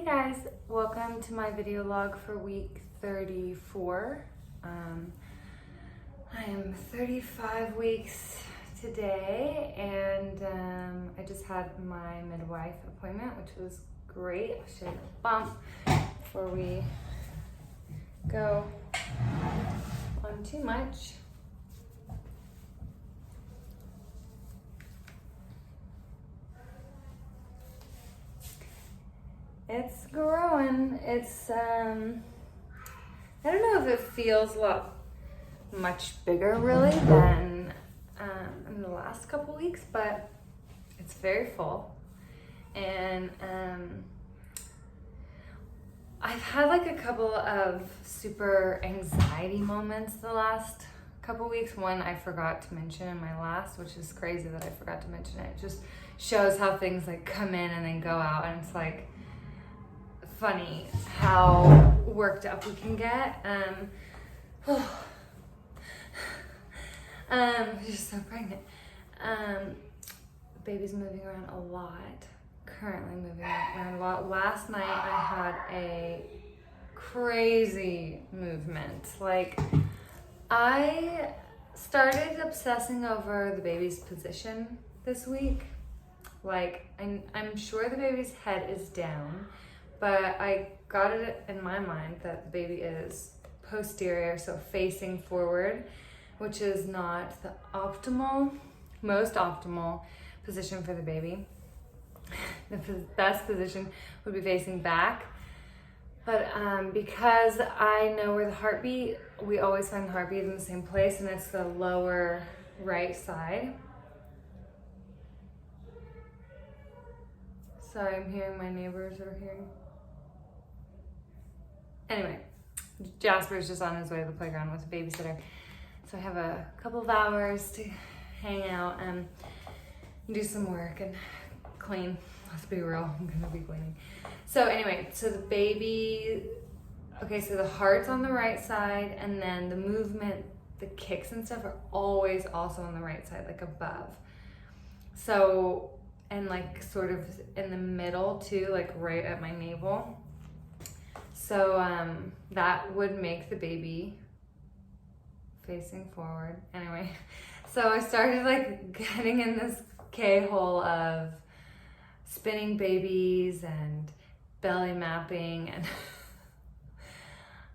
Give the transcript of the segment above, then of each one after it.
Hey guys, welcome to my video log for week 34. I am 35 weeks today, and I just had my midwife appointment, which was great. I'll show you a bump before we go on too much. It's growing. It's, I don't know if it feels much bigger really than in the last couple weeks, but it's very full. And I've had like a couple of super anxiety moments the last couple weeks. One I forgot to mention in my last, which is crazy that I forgot to mention it. It just shows how things like come in and then go out, and it's like, funny how worked up we can get. Just so pregnant. Baby's moving around a lot. Currently moving around a lot. Last night I had a crazy movement. Like, I started obsessing over the baby's position this week. Like, I'm sure the baby's head is down, but I got it in my mind that the baby is posterior, so facing forward, which is not the most optimal position for the baby. The best position would be facing back. But because I know where the heartbeat, we always find the heartbeat in the same place, and it's the lower right side. Sorry, I'm hearing my neighbors over here. Anyway, Jasper's just on his way to the playground with a babysitter. So I have a couple of hours to hang out and do some work and clean. Let's be real, I'm gonna be cleaning. So anyway, so the baby, okay, so the heart's on the right side, and then the movement, the kicks and stuff are always also on the right side, like above. So, and like sort of in the middle too, like right at my navel. So that would make the baby facing forward. Anyway, so I started like getting in this K-hole of spinning babies and belly mapping, and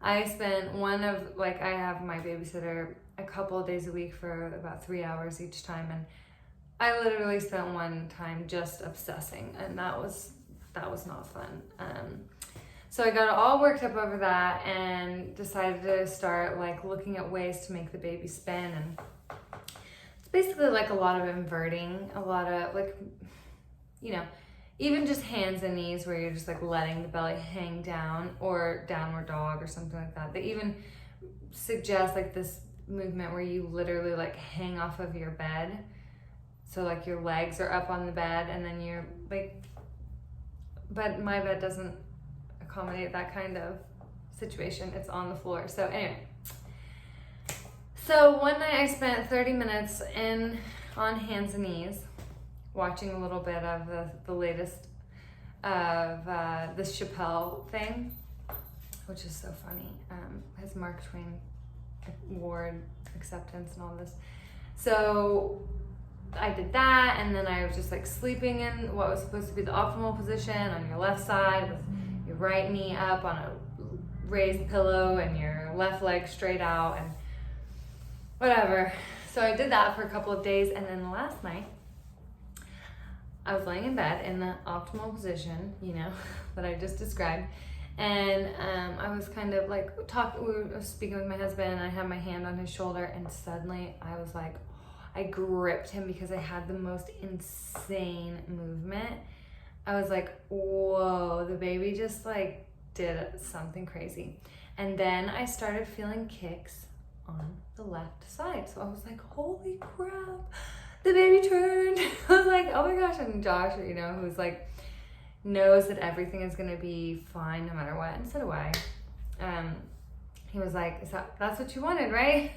I spent I have my babysitter a couple of days a week for about 3 hours each time, and I literally spent one time just obsessing, and that was not fun. So I got all worked up over that and decided to start like looking at ways to make the baby spin. And it's basically like a lot of inverting, a lot of like, even just hands and knees where you're just like letting the belly hang down, or downward dog or something like that. They even suggest like this movement where you literally like hang off of your bed. So like your legs are up on the bed, and then you're like, but my bed doesn't accommodate that kind of situation. It's on the floor. So anyway, so one night I spent 30 minutes on hands and knees, watching a little bit of the latest of the Chappelle thing, which is so funny. His Mark Twain Award acceptance and all this. So I did that, and then I was just like sleeping in what was supposed to be the optimal position on your left side, with your right knee up on a raised pillow and your left leg straight out and whatever. So I did that for a couple of days, and then last night I was laying in bed in the optimal position, that I just described, and I was kind of like we were speaking with my husband, and I had my hand on his shoulder, and suddenly I was like, I gripped him because I had the most insane movement. I was like, whoa, the baby just like did something crazy. And then I started feeling kicks on the left side. So I was like, holy crap, the baby turned. I was like, oh my gosh. And Josh, who's like, knows that everything is gonna be fine no matter what, and so do I. He was like, that's what you wanted, right?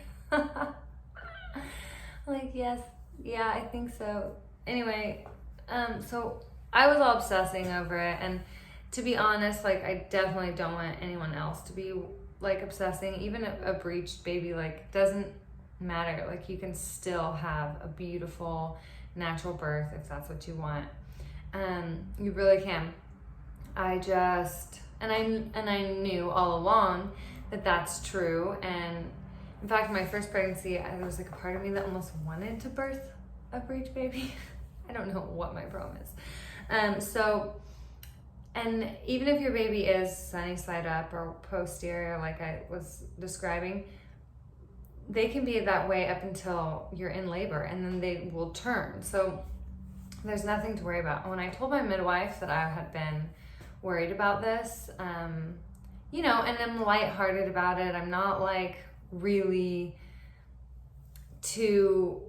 Like, yes, yeah, I think so. Anyway, so I was all obsessing over it, and to be honest, like, I definitely don't want anyone else to be like obsessing. Even a breached baby, like, doesn't matter. Like, you can still have a beautiful natural birth if that's what you want. You really can. I knew all along that that's true. And in fact, my first pregnancy, there was like a part of me that almost wanted to birth a breech baby. I don't know what my problem is. And even if your baby is sunny side up or posterior, like I was describing, they can be that way up until you're in labor, and then they will turn. So there's nothing to worry about. When I told my midwife that I had been worried about this, you know, and I'm lighthearted about it. I'm not like really too,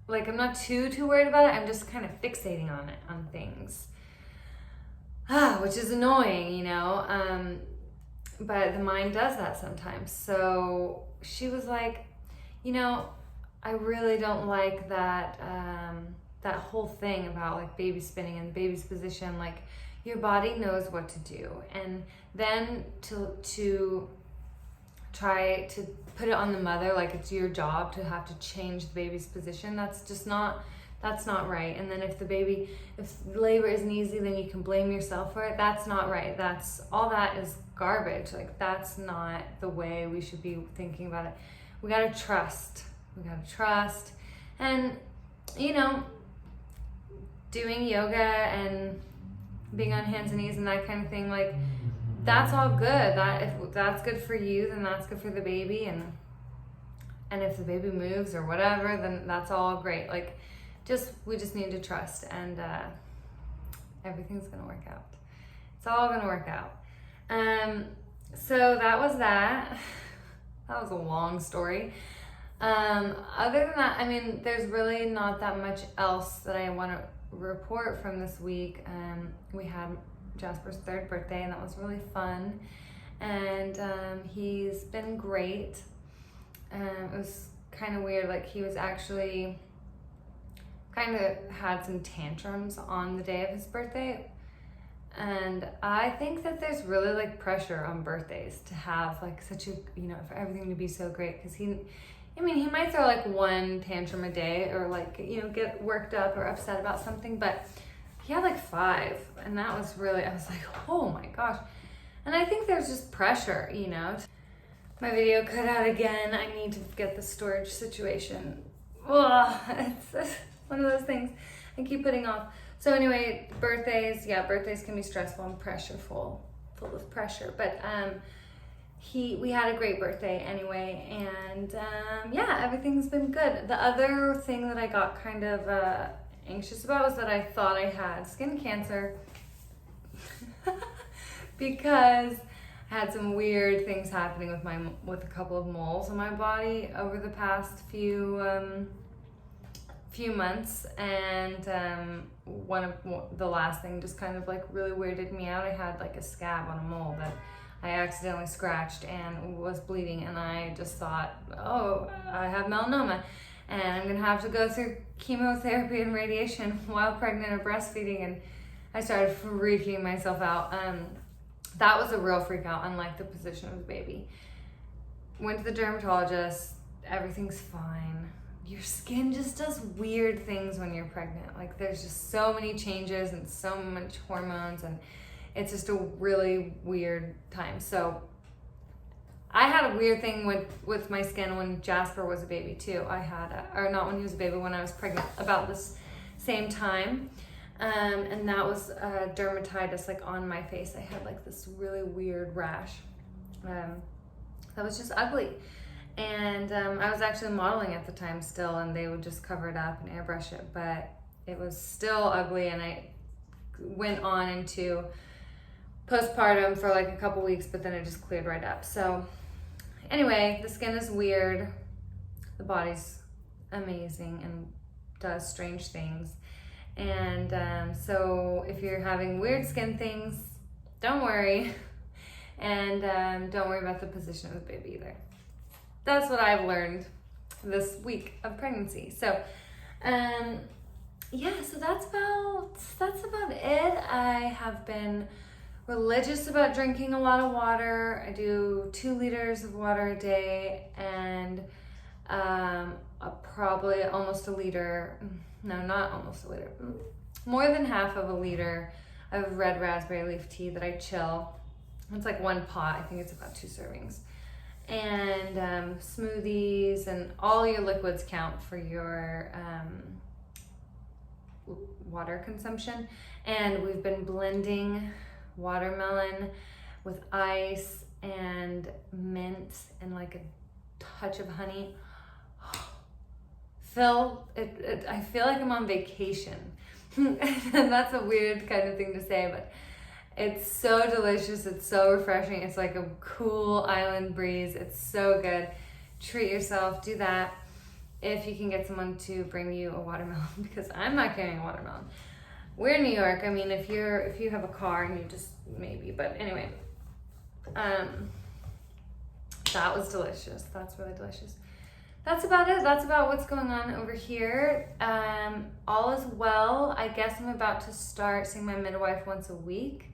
like, I'm not too worried about it. I'm just kind of fixating on things, which is annoying, you know, but the mind does that sometimes. So she was like, you know, I really don't like that, that whole thing about like baby spinning and the baby's position. Like, your body knows what to do, and then to try to put it on the mother like it's your job to have to change the baby's position, that's not right. And then if labor isn't easy, then you can blame yourself for it. That's not right. All that is garbage. Like, that's not the way we should be thinking about it. We gotta trust. And, you know, doing yoga and being on hands and knees and that kind of thing, like, that's all good. That if that's good for you, then that's good for the baby, and if the baby moves or whatever, then that's all great. Like, we just need to trust, and everything's gonna work out. It's all gonna work out. So that was that. That was a long story. Other than that, I mean, there's really not that much else that I want to report from this week. We had Jasper's 3rd birthday, and that was really fun, and he's been great. It was kind of weird, like, he was actually kind of had some tantrums on the day of his birthday, and I think that there's really like pressure on birthdays to have like such a, you know, for everything to be so great, because he might throw like one tantrum a day, or like, you know, get worked up or upset about something, but he had like 5, and that was really, I was like, oh my gosh. And I think there's just pressure, you know. My video cut out again. I need to get the storage situation. Ugh, it's one of those things I keep putting off. So anyway, birthdays can be stressful and full of pressure. But we had a great birthday anyway, and yeah, everything's been good. The other thing that I got kind of anxious about was that I thought I had skin cancer because I had some weird things happening with a couple of moles on my body over the past few months, and the last thing just kind of like really weirded me out. I had like a scab on a mole that I accidentally scratched and was bleeding, and I just thought, oh, I have melanoma, and I'm gonna have to go through chemotherapy and radiation while pregnant or breastfeeding, and I started freaking myself out. That was a real freak out, unlike the position of the baby. Went to the dermatologist, everything's fine. Your skin just does weird things when you're pregnant. Like, there's just so many changes and so much hormones, and it's just a really weird time. So I had a weird thing with my skin when Jasper was a baby too. Or not when he was a baby, when I was pregnant, about this same time. And that was dermatitis, like on my face. I had like this really weird rash that was just ugly. And I was actually modeling at the time still, and they would just cover it up and airbrush it, but it was still ugly, and I went on into postpartum for like a couple weeks, but then it just cleared right up. So anyway, the skin is weird. The body's amazing and does strange things. And so if you're having weird skin things, don't worry. And don't worry about the position of the baby either. That's what I've learned this week of pregnancy. So yeah, so that's about it. I have been religious about drinking a lot of water. I do 2 liters of water a day, and probably almost a liter. No, not almost a liter. More than half of a liter of red raspberry leaf tea that I chill. It's like 1 pot. I think it's about 2 servings. And smoothies, and all your liquids count for your water consumption. And we've been blending watermelon with ice and mint and like a touch of honey. I feel like I'm on vacation. And that's a weird kind of thing to say, but it's so delicious. It's so refreshing. It's like a cool island breeze. It's so good. Treat yourself. Do that if you can get someone to bring you a watermelon, because I'm not carrying a watermelon. We're in New York. I mean, if you have a car and you just maybe, but anyway, that was delicious. That's really delicious. That's about it. That's about what's going on over here. All is well. I guess I'm about to start seeing my midwife once a week.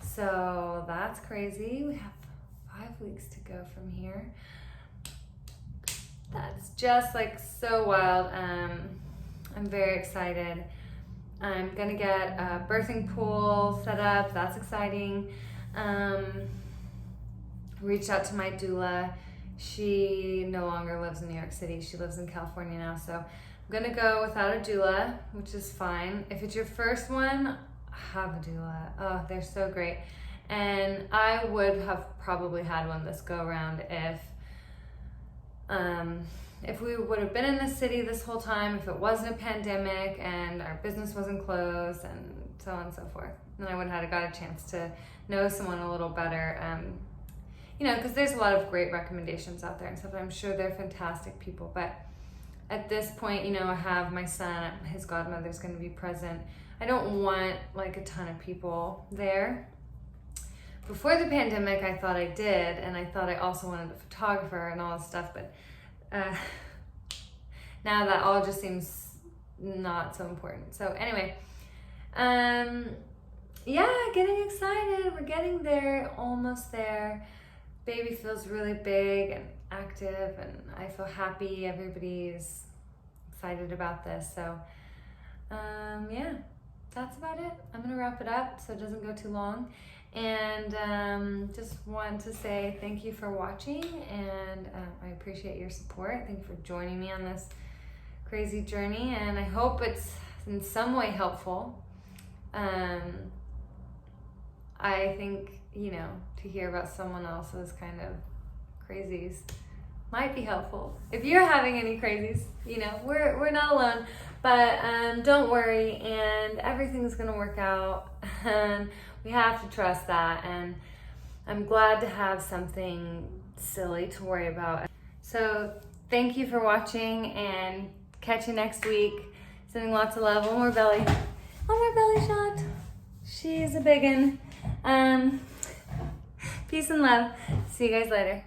So that's crazy. We have 5 weeks to go from here. That's just like so wild. I'm very excited. I'm gonna get a birthing pool set up. That's exciting. Reached out to my doula. She no longer lives in New York City. She lives in California now. So I'm gonna go without a doula, which is fine. If it's your first one, have a doula. Oh, they're so great. And I would have probably had one this go around if we would have been in the city this whole time, if it wasn't a pandemic and our business wasn't closed and so on and so forth. Then I would have got a chance to know someone a little better. Because there's a lot of great recommendations out there and stuff. I'm sure they're fantastic people. But at this point, I have my son, his godmother's going to be present. I don't want like a ton of people there. Before the pandemic, I thought I did, and I thought I also wanted a photographer and all this stuff, but now that all just seems not so important. So anyway, getting excited. We're getting there, almost there. Baby feels really big and active, and I feel happy. Everybody's excited about this. So that's about it. I'm gonna wrap it up so it doesn't go too long. And just want to say thank you for watching, and I appreciate your support. Thank you for joining me on this crazy journey, and I hope it's in some way helpful. I think, to hear about someone else's kind of crazies might be helpful. If you're having any crazies, we're not alone, but don't worry, and everything's gonna work out. And we have to trust that, and I'm glad to have something silly to worry about. So thank you for watching, and catch you next week. Sending lots of love. One more belly shot. She's a big one. Peace and love. See you guys later.